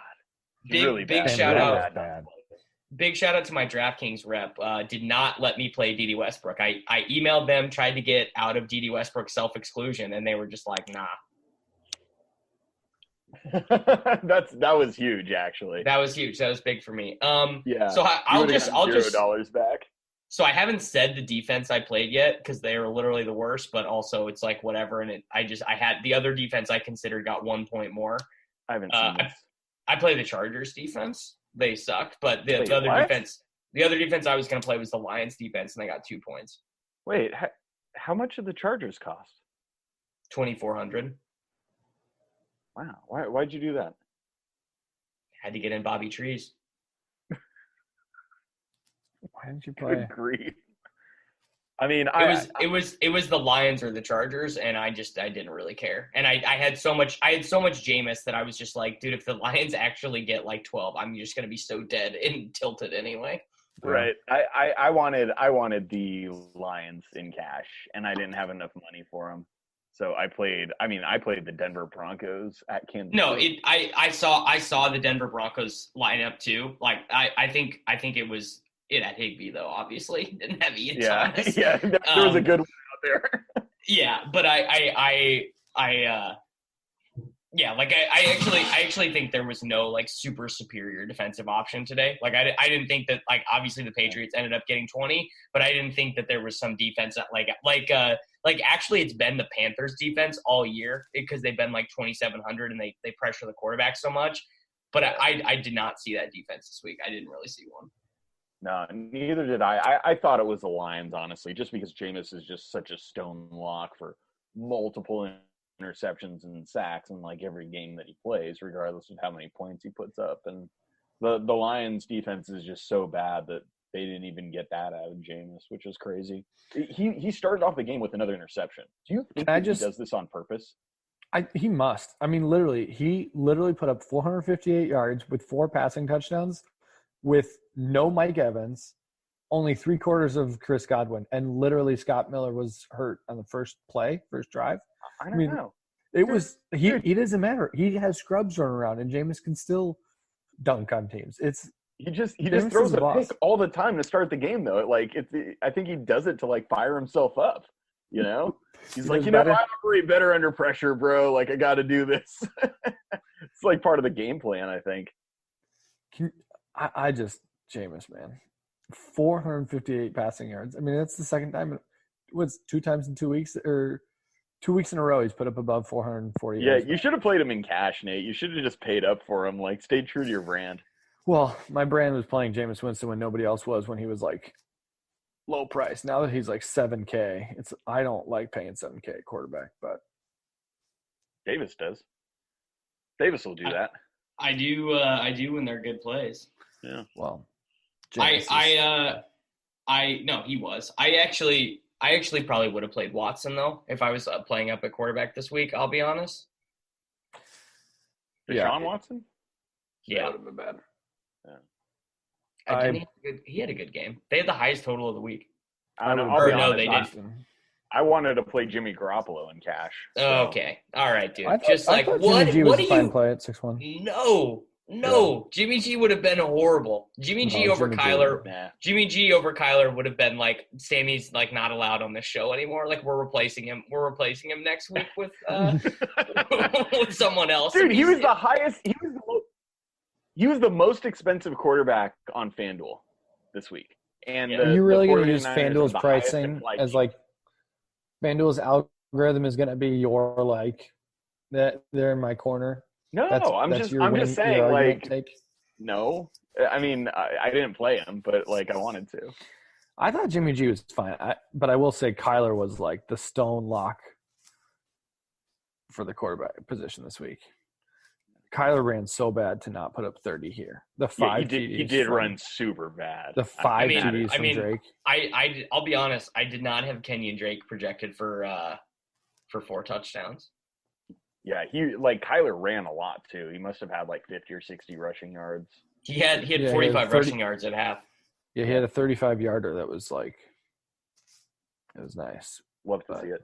big shout out. Big shout out to my DraftKings rep. Did not let me play D.D. Westbrook. I emailed them, tried to get out of D.D. Westbrook self-exclusion, and they were just like, nah. That was huge, actually. That was huge. That was big for me. Yeah. So I'll just $0 back. So I haven't said the defense I played yet because they are literally the worst, but also it's like whatever. And I had the other defense I considered got 1 point more. I haven't seen this. I played the Chargers defense. They sucked, but the other defense I was going to play was the Lions defense, and they got 2 points. Wait, how much did the Chargers cost? 2,400. Wow. Why'd you do that? Had to get in Bobby Trees. Why didn't you play? Good grief. I mean, it was the Lions or the Chargers, and I didn't really care. And I had so much Jameis that I was just like, dude, if the Lions actually get like 12, I'm just gonna be so dead and tilted anyway. Right. I wanted the Lions in cash, and I didn't have enough money for them. So I played the Denver Broncos at Kansas. No, I saw the Denver Broncos lineup too. Like I think it had Higbee though. Obviously, didn't have Ian Thomas. Yeah, there was a good one out there. Yeah, but I actually think there was no like super superior defensive option today. Like I didn't think that, like, obviously the Patriots ended up getting 20, but I didn't think that there was some defense that like actually it's been the Panthers defense all year because they've been like 2,700 and they pressure the quarterback so much. But I did not see that defense this week. I didn't really see one. No, neither did I. I thought it was the Lions, honestly, just because Jameis is just such a stone lock for multiple interceptions and sacks in like every game that he plays, regardless of how many points he puts up. And the Lions defense is just so bad that they didn't even get that out of Jameis, which is crazy. He started off the game with another interception. Do you think he does this on purpose? He must. I mean, he literally put up 458 yards with 4 passing touchdowns with no Mike Evans, only 3/4 of Chris Godwin, and literally Scott Miller was hurt on the first drive. I don't know. It doesn't matter. He has scrubs running around, and Jameis can still dunk on teams. He just throws a pick all the time to start the game, though. I think he does it to like fire himself up. You know, he's like, I operate better under pressure, bro. Like I got to do this. It's like part of the game plan, I think. Jameis, man, 458 passing yards. I mean, that's the second time. What's 2 times in 2 weeks, or 2 weeks in a row he's put up above 440 yards. Yeah, you should have played him in cash, Nate. You should have just paid up for him. Like, stay true to your brand. Well, my brand was playing Jameis Winston when nobody else was, when he was like low price. Now that he's like $7K, I don't like paying $7K at quarterback, but Davis does. Davis will do that. I do when they're good plays. Yeah. Well, no, he was. I actually probably would have played Watson though if I was playing up at quarterback this week. I'll be honest. Deshaun Watson? Yeah, that would have been bad. Yeah. He had a good game. They had the highest total of the week. I don't know. They didn't. I wanted to play Jimmy Garoppolo in cash. So. Okay. All right, dude. What do you play at 6-1. No. No, Jimmy G would have been horrible. Jimmy G over Kyler. Jimmy G over Kyler would have been like Sammy's like not allowed on this show anymore. Like we're replacing him. We're replacing him next week with with someone else. Dude, he was the highest. He was the most expensive quarterback on FanDuel this week. And are you really going to use FanDuel's pricing as like FanDuel's algorithm is going to be your like that they're in my corner? No, I'm just saying, like, no. I mean, I didn't play him, but, like, I wanted to. I thought Jimmy G was fine. But I will say Kyler was, like, the stone lock for the quarterback position this week. Kyler ran so bad to not put up 30 here. The five TDs. He did run super bad. The five TDs from Drake. I'll be honest. I did not have Kenyon Drake projected for 4 touchdowns. Yeah, Kyler ran a lot too. He must have had like 50 or 60 rushing yards. He had 45 rushing yards at half. Yeah, he had a 35-yarder that was like it was nice. Love to see it.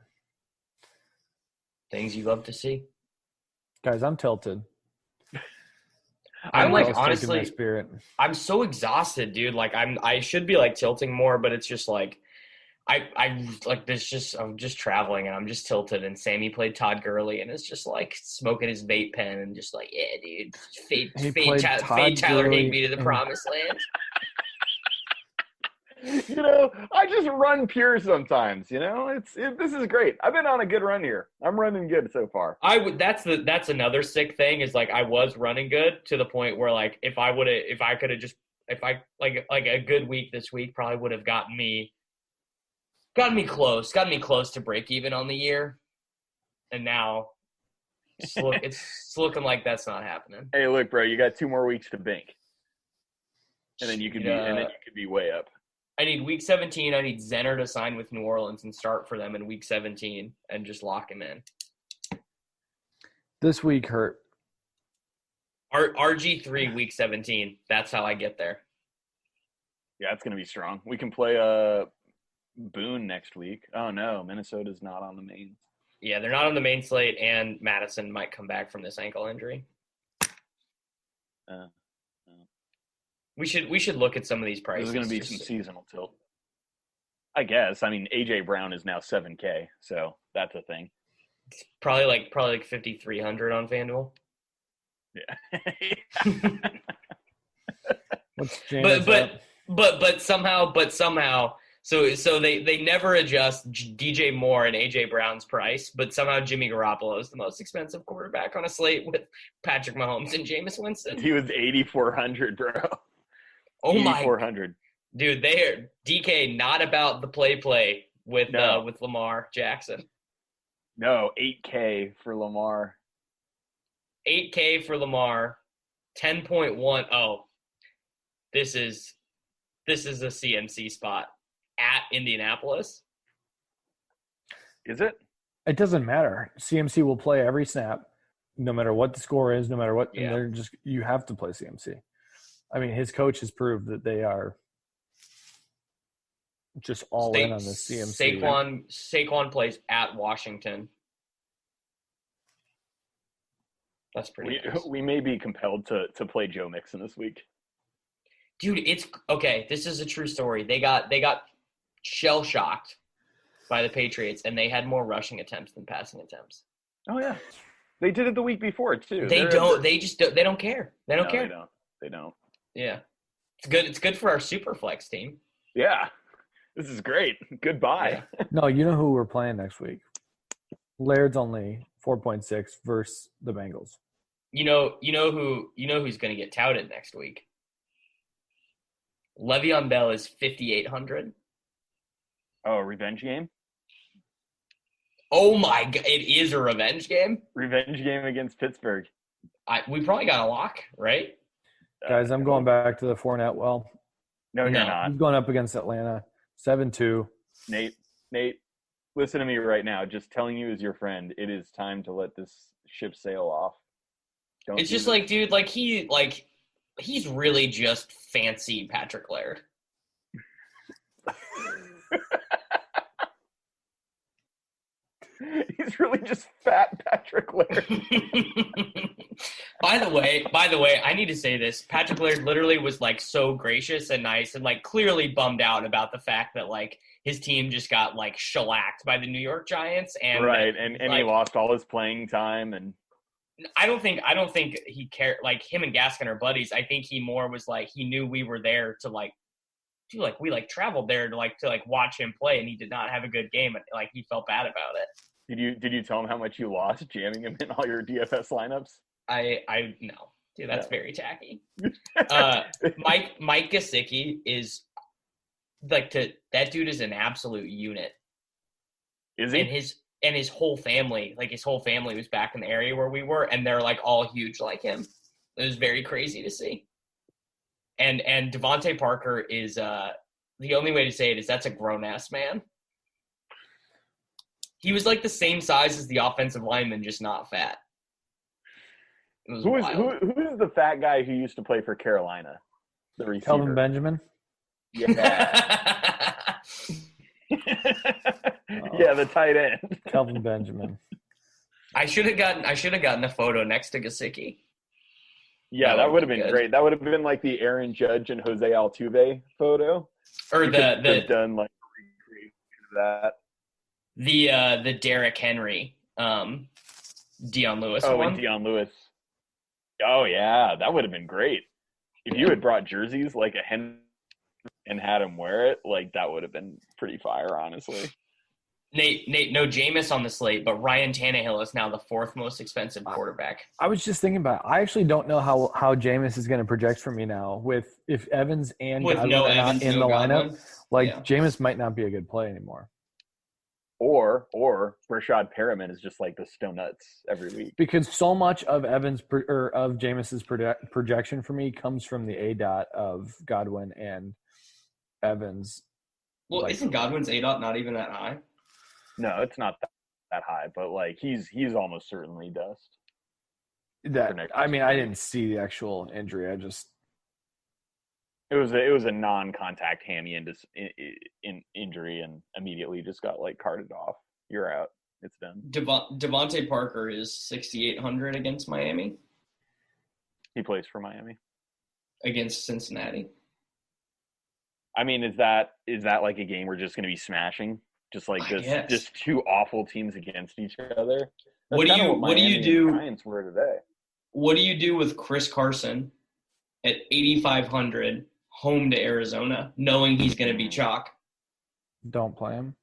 Things you love to see. Guys, I'm tilted. I'm like honestly I'm so exhausted, dude. Like I should be like tilting more, but it's just like I'm just traveling and I'm just tilted. And Sammy played Todd Gurley and is just like smoking his vape pen and just like, yeah, dude, fade Tyler Higbee to the promised land. You know, I just run pure sometimes. You know, this is great. I've been on a good run here. I'm running good so far. That's another sick thing is like I was running good to the point where like if I a good week this week probably would have gotten me close to break even on the year, and now it's looking like that's not happening. Hey, look, bro, you got 2 more weeks to bank, and then you could be way up. I need week 17. I need Zenner to sign with New Orleans and start for them in week 17 and just lock him in. This week hurt. RG3 week 17. That's how I get there. Yeah, it's gonna be strong. We can play Boone next week. Oh no, Minnesota's not on the main. Yeah, they're not on the main slate, and Madison might come back from this ankle injury. We should look at some of these prices. There's going to be some seasonal tilt, I guess. I mean, AJ Brown is now $7K, so that's a thing. It's probably like 5,300 on FanDuel. Yeah. but somehow. So they never adjust DJ Moore and AJ Brown's price, but somehow Jimmy Garoppolo is the most expensive quarterback on a slate with Patrick Mahomes and Jameis Winston. He was 8,400, bro. Oh my! 8,400. Dude, they are DK not about the play with Lamar Jackson. No, 8K for Lamar. 8K for Lamar. 10.1. Oh, this is a CMC spot at Indianapolis. Is it? It doesn't matter. CMC will play every snap, no matter what the score is, no matter what. Yeah. And you have to play CMC. I mean, his coach has proved that they are just all in on the CMC. Saquon plays at Washington. That's pretty nice. We may be compelled to play Joe Mixon this week. Dude, it's okay. This is a true story. They got shell shocked by the Patriots, and they had more rushing attempts than passing attempts. Oh yeah, they did it the week before too. They don't care. They don't care. They don't. Yeah, it's good. It's good for our Superflex team. Yeah, this is great. Goodbye. Yeah. No, you know who we're playing next week? Laird's only 4.6 versus the Bengals. You know who's going to get touted next week? Le'Veon Bell is 5,800. Oh, revenge game? Oh my God, it is a revenge game? Revenge game against Pittsburgh. We probably got a lock, right? Guys, I'm going back to the Fournette well. No, you're not. He's going up against Atlanta. 7-2. Nate, listen to me right now. Just telling you as your friend, it is time to let this ship sail off. It's just like, dude, he's really just fancy Patrick Laird. He's really just fat Patrick Laird. By the way, I need to say this. Patrick Laird literally was like so gracious and nice and like clearly bummed out about the fact that like his team just got like shellacked by the New York Giants and right, and like, he lost all his playing time. And I don't think he cared. Like him and Gaskin are buddies. I think he more was like he knew we were there to like. Dude, like we like traveled there to watch him play, and he did not have a good game, and like he felt bad about it. Did you tell him how much you lost jamming him in all your DFS lineups? I no, dude, that's very tacky. Mike Gesicki is that dude is an absolute unit. Is he? And his whole family, was back in the area where we were, and they're like all huge like him. It was very crazy to see. And Devontae Parker is the only way to say it is that's a grown-ass man. He was like the same size as the offensive lineman, just not fat. Who is the fat guy who used to play for Carolina? The receiver. Kelvin Benjamin? Yeah. Yeah, the tight end. Kelvin Benjamin. I should have gotten a photo next to Gesicki. Yeah, that would have been great. That would have been like the Aaron Judge and Jose Altuve photo. Or the done like that. The Derrick Henry, Dion Lewis one. And Dion Lewis. Oh yeah, that would have been great. If you had brought jerseys like a Henry and had him wear it, like that would have been pretty fire, honestly. Nate, no Jameis on the slate, but Ryan Tannehill is now the fourth most expensive quarterback. I was just thinking about it. I actually don't know how Jameis is going to project for me now if Evans and Godwin are not in the lineup. Jameis might not be a good play anymore. Or Rashad Perriman is just like the stone nuts every week. Because so much of Jameis's projection for me comes from the ADOT of Godwin and Evans. Well, isn't Godwin's ADOT not even that high? No, it's not that high, but like he's almost certainly dust. I didn't see the actual injury. It was a non-contact hammy injury, and immediately just got like carted off. You're out. It's done. Devontae Parker is 6,800 against Miami. He plays for Miami against Cincinnati. I mean, is that like a game we're just going to be smashing? Just like just two awful teams against each other. What do you do? Giants were today. What do you do with Chris Carson at 8,500 home to Arizona, knowing he's going to be chalk? Don't play him,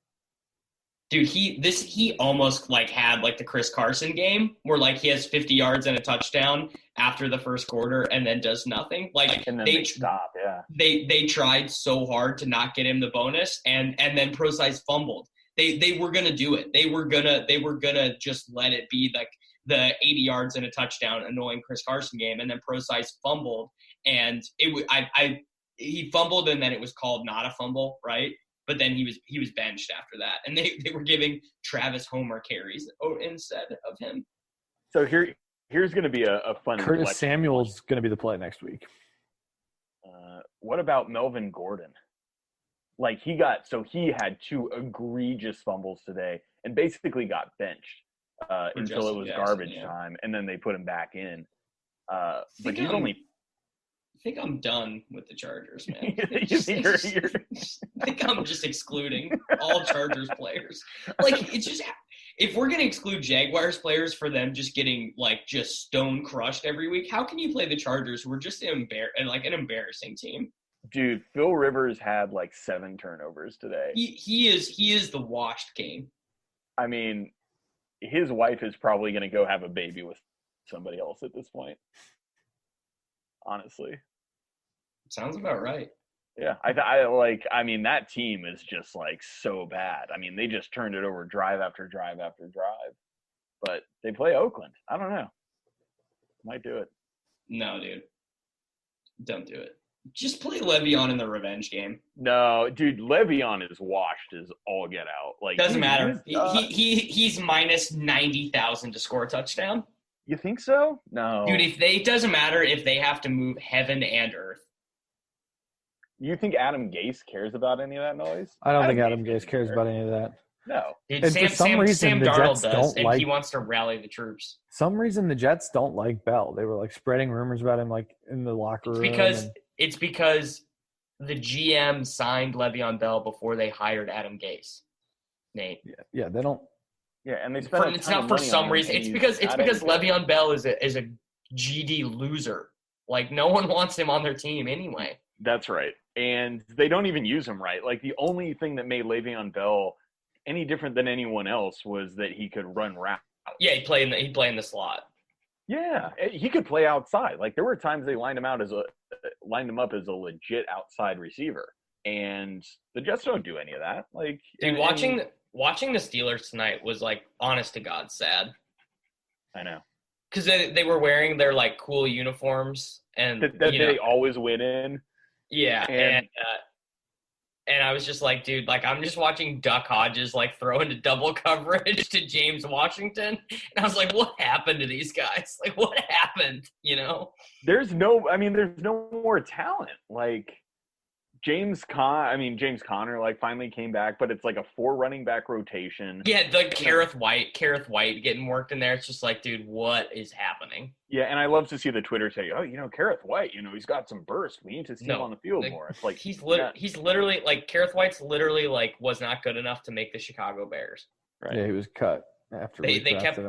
dude. He almost like had like the Chris Carson game where like he has 50 yards and a touchdown after the first quarter and then does nothing. Like and then they stop. Yeah, they tried so hard to not get him the bonus, and then ProSize fumbled. They were gonna do it. They were gonna just let it be like the 80 yards and a touchdown annoying Chris Carson game, and then ProSize fumbled, and he fumbled, and then it was called not a fumble, right? But then he was benched after that, and they were giving Travis Homer carries instead of him. So here's going to be a fun. Curtis Samuel's going to be the play next week. What about Melvin Gordon? Like he had two egregious fumbles today, and basically got benched until it was garbage time, and then they put him back in. But he's only. I think I'm done with the Chargers, man. I think I'm just excluding all Chargers players. Like, it's just if we're going to exclude Jaguars players for them just getting like just stone crushed every week, how can you play the Chargers, who are just an embarrassing team? Dude, Phil Rivers had like 7 turnovers today. He is the washed king. I mean, his wife is probably going to go have a baby with somebody else at this point. Honestly. Sounds about right. Yeah, I mean, that team is just like so bad. I mean, they just turned it over drive after drive after drive. But they play Oakland. I don't know. Might do it. No, dude. Don't do it. Just play Le'Veon in the revenge game. No, dude, Le'Veon is washed as all get out. Like doesn't matter. He's minus 90,000 to score a touchdown. You think so? No. Dude, it doesn't matter if they have to move heaven and earth. You think Adam Gase cares about any of that noise? I don't think Adam Gase cares about any of that. No. Dude, Sam Darnold does, and he wants to rally the troops. Some reason the Jets don't like Bell. They were like spreading rumors about him like in the locker room. It's because the GM signed Le'Veon Bell before they hired Adam Gase. Nate. Yeah, they don't. Yeah, and they spent. It's not for some reason. It's because Le'Veon Bell is a GD loser. Like no one wants him on their team anyway. That's right, and they don't even use him right. Like the only thing that made Le'Veon Bell any different than anyone else was that he could run routes. Yeah, he'd play in the slot. Yeah, he could play outside. Like there were times they lined him up as a legit outside receiver, and the Jets don't do any of that. Like, dude, watching the Steelers tonight was like, honest to God, sad. I know, because they were wearing their like cool uniforms, and that they always win in. Yeah, and I was just like, dude, like I'm just watching Duck Hodges like throw into double coverage to James Washington, and I was like, what happened to these guys? Like, what happened? You know? There's no more talent. Like James Conner like finally came back, but it's like a 4 running back rotation. Yeah, the Kareth White getting worked in there. It's just like, dude, what is happening? Yeah, and I love to see the Twitter say, oh, Kareth White, he's got some burst. We need to see him on the field more. It's like he's literally like Kareth White's literally like was not good enough to make the Chicago Bears. Right. Yeah, he was cut after they kept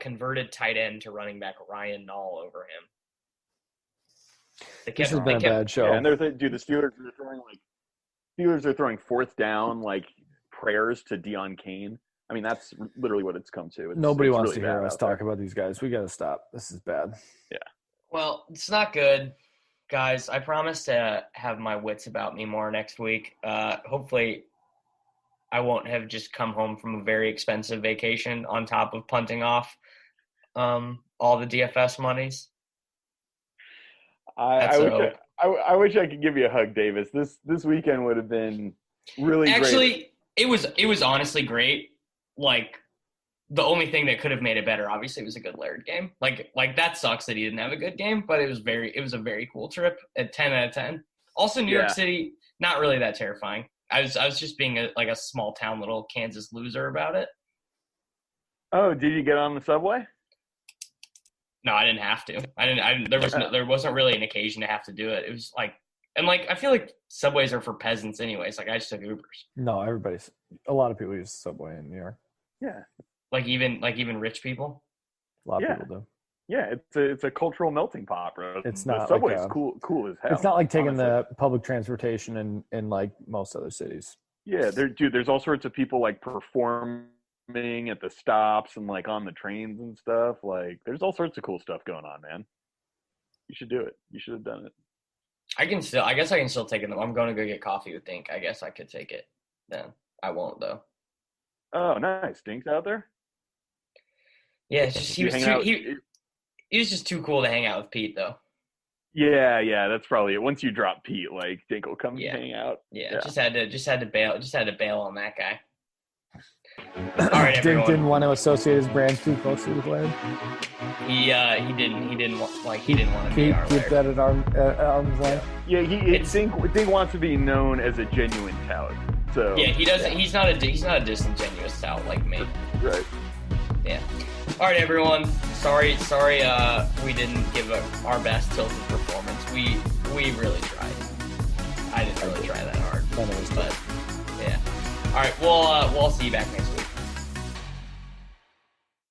converted tight end to running back Ryan Nall over him. This has been a bad show. Yeah, and the Steelers are throwing fourth down like prayers to Deion Kane. I mean, that's literally what it's come to. Nobody wants to hear us talk about these guys. We got to stop. This is bad. Yeah. Well, it's not good, guys. I promise to have my wits about me more next week. Hopefully, I won't have just come home from a very expensive vacation on top of punting off all the DFS monies. I wish I could give you a hug, Davis. This weekend would have been really great. It was honestly great. Like the only thing that could have made it better, obviously, was a good Laird game. Like that sucks that he didn't have a good game, but it was a very cool trip at 10 out of 10. Also, New York City, not really that terrifying. I was just being a small town little Kansas loser about it. Oh, did you get on the subway? No, I didn't have to. There wasn't really an occasion to have to do it. It was like, and like, I feel like subways are for peasants anyways. Like I just took Ubers. No, a lot of people use subway in New York. Yeah. Like even rich people. A lot of people do. Yeah, it's a cultural melting pot, bro. It's not the subway's cool as hell. It's not like taking the public transportation in like most other cities. Yeah, there's all sorts of people like performing at the stops and like on the trains and stuff. Like there's all sorts of cool stuff going on, man. You should do it. You should have done it. I guess I can still take it. I'm going to go get coffee with Dink. I guess I could take it then. I won't though. Oh, nice. Dink's out there? Yeah, it's just, he was just too cool to hang out with Pete though. Yeah, that's probably it. Once you drop Pete, like Dink will come and hang out. Yeah, just had to bail on that guy. All right, everyone. Dink didn't want to associate his brand too closely with Laird. He didn't want to be our keep that at arm's length. Yeah, Dink wants to be known as a genuine tout. So yeah, he doesn't. Yeah. He's not a disingenuous tout like me. Right. Yeah. All right, everyone. Sorry. We didn't give our best tilted performance. We really tried. I didn't really try that hard. But yeah. All right. We'll see you back next week.